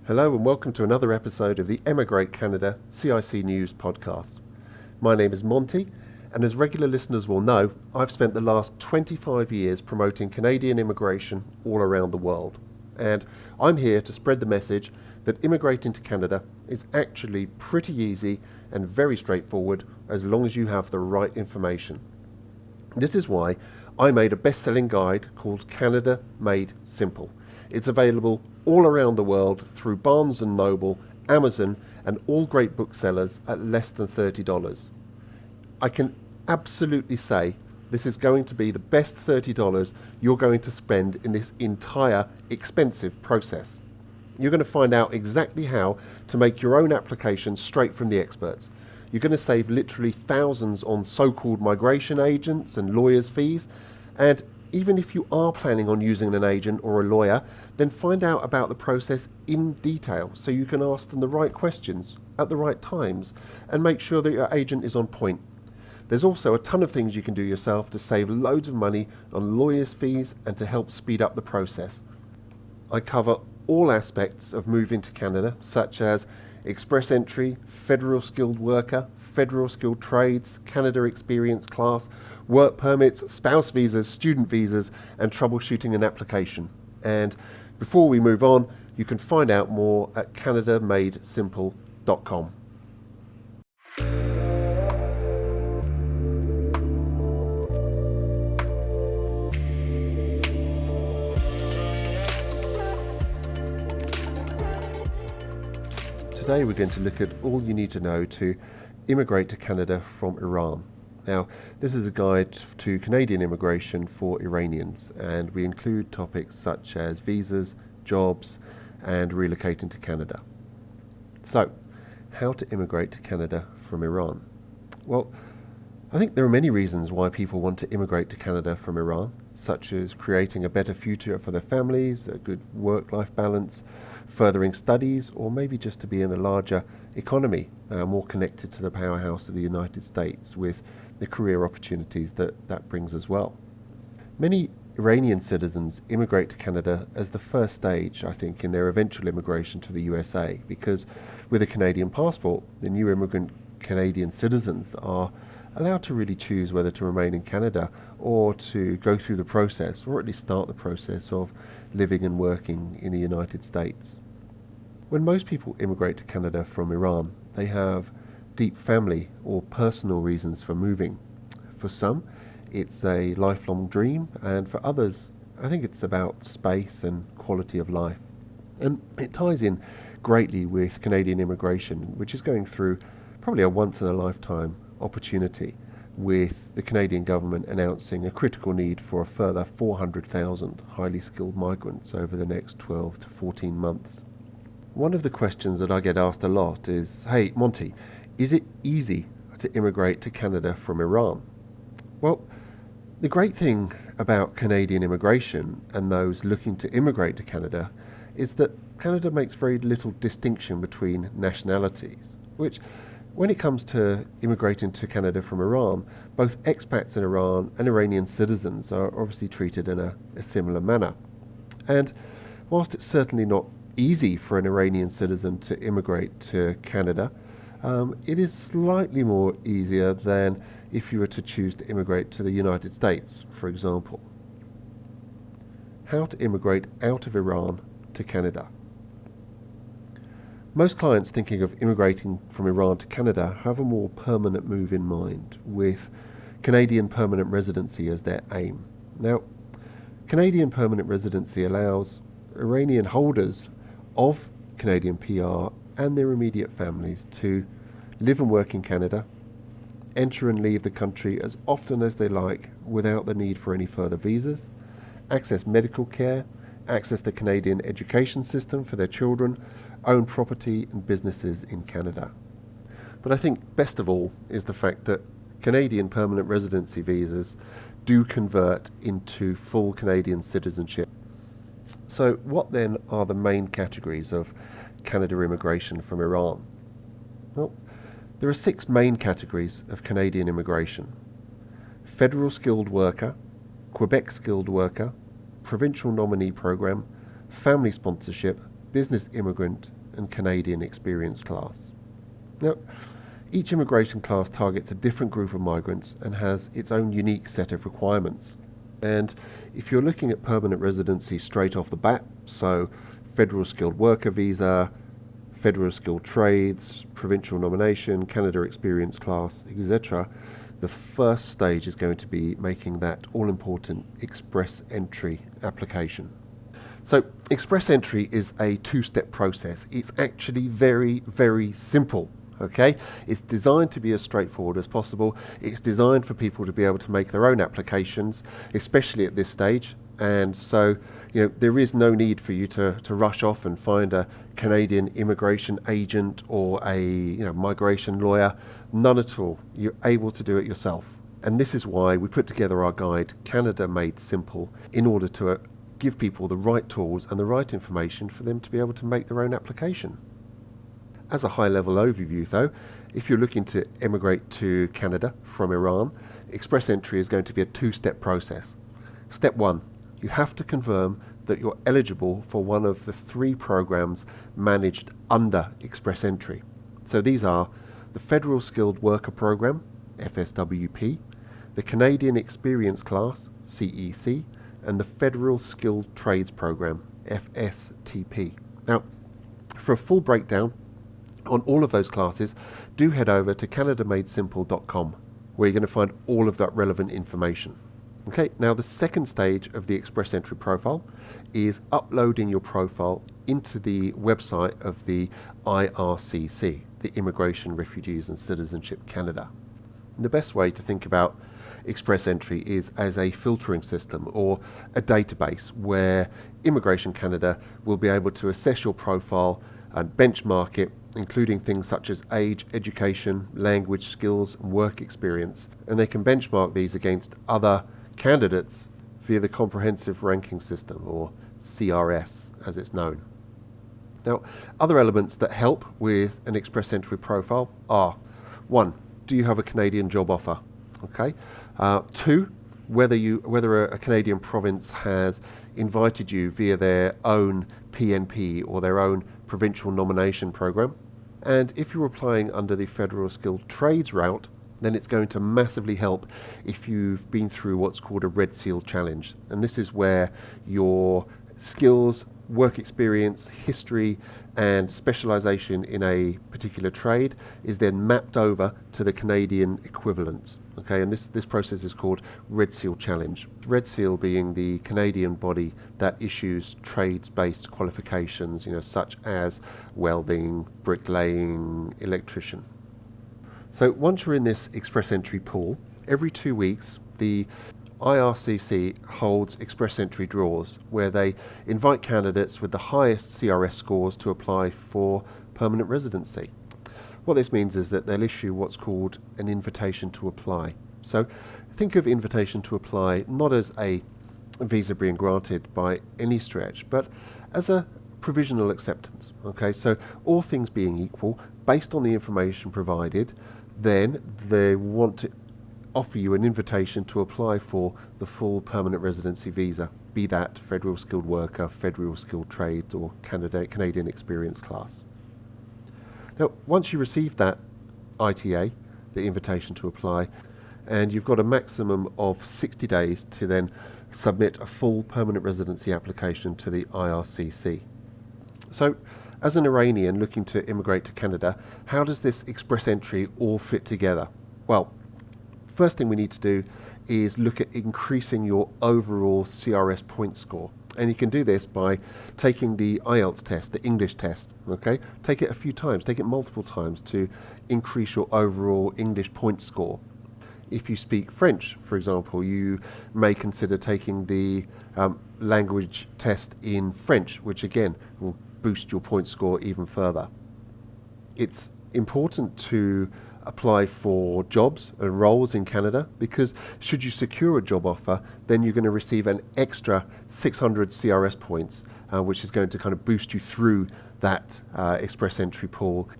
Hello and welcome to another episode of the Emigrate Canada CIC News podcast. My name is Monty, and as regular listeners will know, I've spent the last 25 years promoting Canadian immigration all around the world. And I'm here to spread the message that immigrating to Canada is actually pretty easy and very straightforward as long as you have the right information. This is why I made a best-selling guide called Canada Made Simple. It's available all around the world through Barnes & Noble, Amazon and all great booksellers at less than $30. I can absolutely say this is going to be the best $30 you're going to spend in this entire expensive process. You're going to find out exactly how to make your own application straight from the experts. You're going to save literally thousands on so-called migration agents and lawyers' fees, and even if you are planning on using an agent or a lawyer, then find out about the process in detail so you can ask them the right questions at the right times and make sure that your agent is on point. There's also a ton of things you can do yourself to save loads of money on lawyers' fees and to help speed up the process. I cover all aspects of moving to Canada, such as express entry, federal skilled worker, federal skilled trades, Canada Experience Class, work permits, spouse visas, student visas, and troubleshooting an application. And before we move on, you can find out more at canadamadesimple.com. Today we're going to look at all you need to know to immigrate to Canada from Iran. Now, this is a guide to Canadian immigration for Iranians, and we include topics such as visas, jobs, and relocating to Canada. So, how to immigrate to Canada from Iran? Well, I think there are many reasons why people want to immigrate to Canada from Iran, such as creating a better future for their families, a good work-life balance, furthering studies, or maybe just to be in a larger economy, more connected to the powerhouse of the United States with the career opportunities that brings as well. Many Iranian citizens immigrate to Canada as the first stage, I think, in their eventual immigration to the USA, because with a Canadian passport, the new immigrant Canadian citizens are allowed to really choose whether to remain in Canada or to go through the process, or at least start the process of living and working in the United States. When most people immigrate to Canada from Iran, they have deep family or personal reasons for moving. For some, it's a lifelong dream, and for others, I think it's about space and quality of life. And it ties in greatly with Canadian immigration, which is going through probably a once-in-a-lifetime opportunity, with the Canadian government announcing a critical need for a further 400,000 highly skilled migrants over the next 12 to 14 months. One of the questions that I get asked a lot is, hey Monty, is it easy to immigrate to Canada from Iran? Well, the great thing about Canadian immigration and those looking to immigrate to Canada is that Canada makes very little distinction between nationalities, which when it comes to immigrating to Canada from Iran, both expats in Iran and Iranian citizens are obviously treated in a similar manner. And whilst it's certainly not easy for an Iranian citizen to immigrate to Canada, it is slightly more easier than if you were to choose to immigrate to the United States, for example. How to immigrate out of Iran to Canada. Most clients thinking of immigrating from Iran to Canada have a more permanent move in mind, with Canadian permanent residency as their aim. Now, Canadian permanent residency allows Iranian holders of Canadian PR and their immediate families to live and work in Canada, enter and leave the country as often as they like without the need for any further visas, access medical care, access the Canadian education system for their children, own property and businesses in Canada. But I think best of all is the fact that Canadian permanent residency visas do convert into full Canadian citizenship. So what then are the main categories of Canada immigration from Iran? Well, there are 6 main categories of Canadian immigration: federal skilled worker, Quebec skilled worker, provincial nominee program, family sponsorship, business immigrant, and Canadian experience class. Now, each immigration class targets a different group of migrants and has its own unique set of requirements. And if you're looking at permanent residency straight off the bat, so federal skilled worker visa, federal skilled trades, provincial nomination, Canada experience class, etc., the first stage is going to be making that all-important express entry application. So express entry is a two-step process. It's actually very, very simple. Okay, it's designed to be as straightforward as possible. It's designed for people to be able to make their own applications, especially at this stage. And so, there is no need for you to rush off and find a Canadian immigration agent or a migration lawyer. None at all. You're able to do it yourself. And this is why we put together our guide, Canada Made Simple, in order to give people the right tools and the right information for them to be able to make their own application. As a high-level overview, though, if you're looking to emigrate to Canada from Iran, express entry is going to be a two-step process. Step 1, you have to confirm that you're eligible for one of the 3 programs managed under express entry. So these are the Federal Skilled Worker Program, FSWP, the Canadian Experience Class, CEC, and the Federal Skilled Trades Program, FSTP. Now, for a full breakdown on all of those classes, do head over to canadamadesimple.com, where you're going to find all of that relevant information. Okay, now the second stage of the express entry profile is uploading your profile into the website of the IRCC, the Immigration, Refugees and Citizenship Canada. And the best way to think about express entry is as a filtering system or a database where Immigration Canada will be able to assess your profile and benchmark it, including things such as age, education, language, skills, and work experience. And they can benchmark these against other candidates via the Comprehensive Ranking System, or CRS as it's known. Now, other elements that help with an express entry profile are: 1, do you have a Canadian job offer? Okay. 2, whether a Canadian province has invited you via their own PNP or their own provincial nomination program. And if you're applying under the Federal Skilled Trades route, then it's going to massively help if you've been through what's called a Red Seal Challenge. And this is where your skills, work experience, history, and specialization in a particular trade is then mapped over to the Canadian equivalents. Okay, and this process is called Red Seal Challenge. Red Seal being the Canadian body that issues trades-based qualifications, such as welding, bricklaying, electrician. So once you're in this express entry pool, every 2 weeks, the IRCC holds express entry draws where they invite candidates with the highest CRS scores to apply for permanent residency. What this means is that they'll issue what's called an invitation to apply. So think of invitation to apply not as a visa being granted by any stretch, but as a provisional acceptance. Okay, so all things being equal, based on the information provided, then they want to offer you an invitation to apply for the full permanent residency visa, be that federal skilled worker, federal skilled trade, or Canadian experience class. Now, once you receive that ITA, the invitation to apply, and you've got a maximum of 60 days to then submit a full permanent residency application to the IRCC. So, as an Iranian looking to immigrate to Canada, how does this express entry all fit together? Well, first thing we need to do is look at increasing your overall CRS point score. And you can do this by taking the IELTS test, the English test, okay? Take it a few times, take it multiple times to increase your overall English point score. If you speak French, for example, you may consider taking the language test in French, which again will boost your point score even further. It's important to apply for jobs and roles in Canada, because should you secure a job offer, then you're going to receive an extra 600 CRS points, which is going to kind of boost you through that express entry pool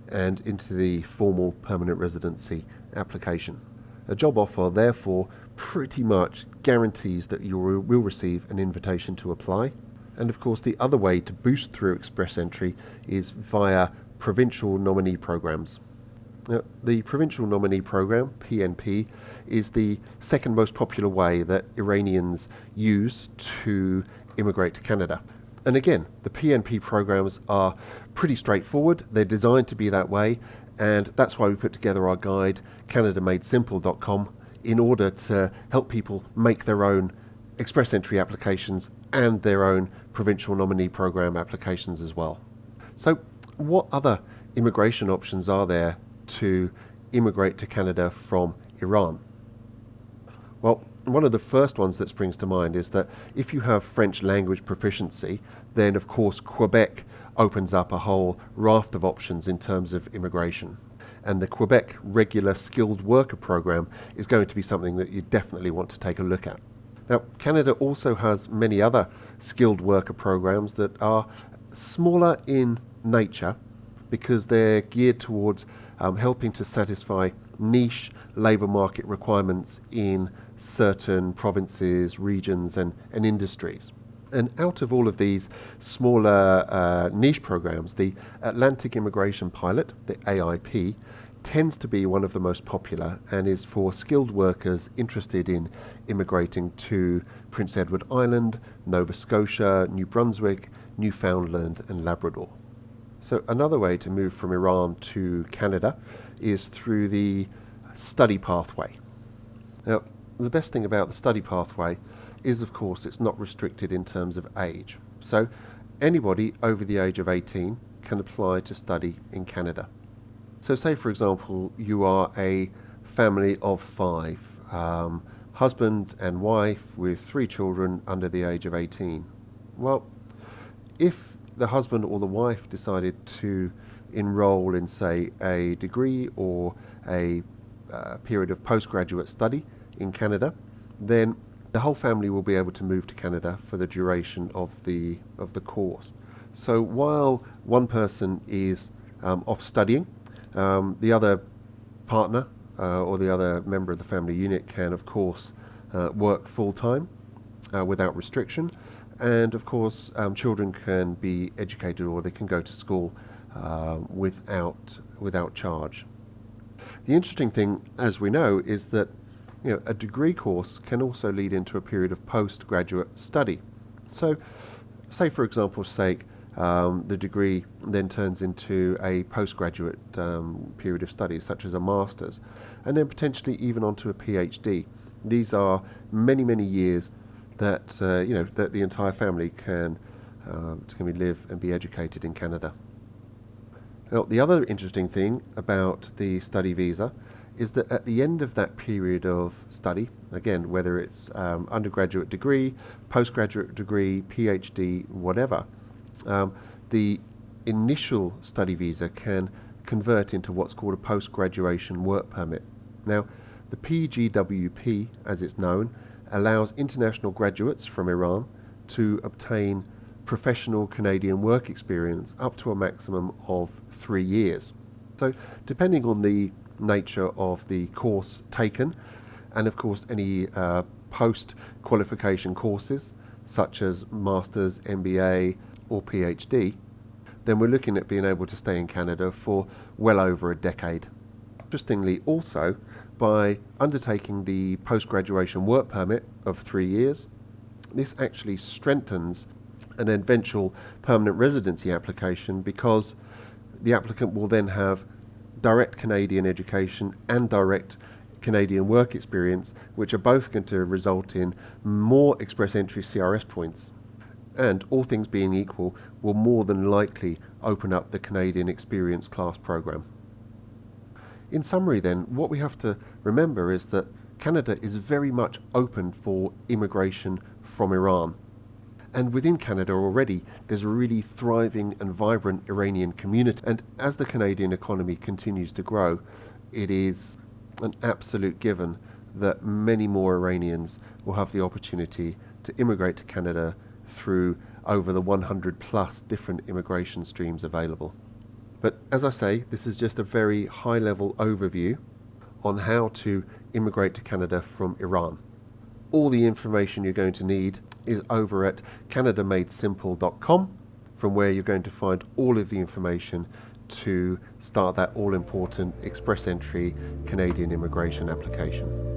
and into the formal permanent residency application. A job offer, therefore, pretty much guarantees that you will receive an invitation to apply. And of course, the other way to boost through express entry is via provincial nominee programs. Now, the Provincial Nominee Program, PNP, is the second most popular way that Iranians use to immigrate to Canada. And again, the PNP programs are pretty straightforward. They're designed to be that way, and that's why we put together our guide, CanadaMadeSimple.com, in order to help people make their own express entry applications and their own Provincial Nominee Program applications as well. So, what other immigration options are there to immigrate to Canada from Iran? Well, one of the first ones that springs to mind is that if you have French language proficiency, then of course Quebec opens up a whole raft of options in terms of immigration. And the Quebec Regular Skilled Worker Program is going to be something that you definitely want to take a look at. Now, Canada also has many other skilled worker programs that are smaller in nature because they're geared towards helping to satisfy niche labour market requirements in certain provinces, regions and industries. And out of all of these smaller niche programs, the Atlantic Immigration Pilot, the AIP, tends to be one of the most popular and is for skilled workers interested in immigrating to Prince Edward Island, Nova Scotia, New Brunswick, Newfoundland and Labrador. So another way to move from Iran to Canada is through the study pathway. Now, the best thing about the study pathway is, of course, it's not restricted in terms of age. So anybody over the age of 18 can apply to study in Canada. So say, for example, you are a family of 5, husband and wife with 3 children under the age of 18. Well, if the husband or the wife decided to enroll in, say, a degree or a period of postgraduate study in Canada, then the whole family will be able to move to Canada for the duration of the course. So while one person is off studying, the other partner or the other member of the family unit can, of course, work full-time without restriction. And of course, children can be educated or they can go to school without charge. The interesting thing, as we know, is that a degree course can also lead into a period of postgraduate study. So, say for example's sake, the degree then turns into a postgraduate period of study, such as a master's, and then potentially even onto a PhD. These are many, many years that that the entire family can live and be educated in Canada. Now, the other interesting thing about the study visa is that at the end of that period of study, again, whether it's undergraduate degree, postgraduate degree, PhD, whatever, the initial study visa can convert into what's called a post-graduation work permit. Now, the PGWP, as it's known, allows international graduates from Iran to obtain professional Canadian work experience up to a maximum of 3 years. So, depending on the nature of the course taken, and of course any post-qualification courses such as Masters, MBA or PhD, then we're looking at being able to stay in Canada for well over a decade. Interestingly also, by undertaking the post-graduation work permit of 3 years, this actually strengthens an eventual permanent residency application because the applicant will then have direct Canadian education and direct Canadian work experience, which are both going to result in more express entry CRS points. And all things being equal, will more than likely open up the Canadian Experience Class program. In summary then, what we have to remember is that Canada is very much open for immigration from Iran. And within Canada already, there's a really thriving and vibrant Iranian community. And as the Canadian economy continues to grow, it is an absolute given that many more Iranians will have the opportunity to immigrate to Canada through over the 100 plus different immigration streams available. But as I say, this is just a very high level overview on how to immigrate to Canada from Iran. All the information you're going to need is over at canadamadesimple.com, from where you're going to find all of the information to start that all-important express entry Canadian immigration application.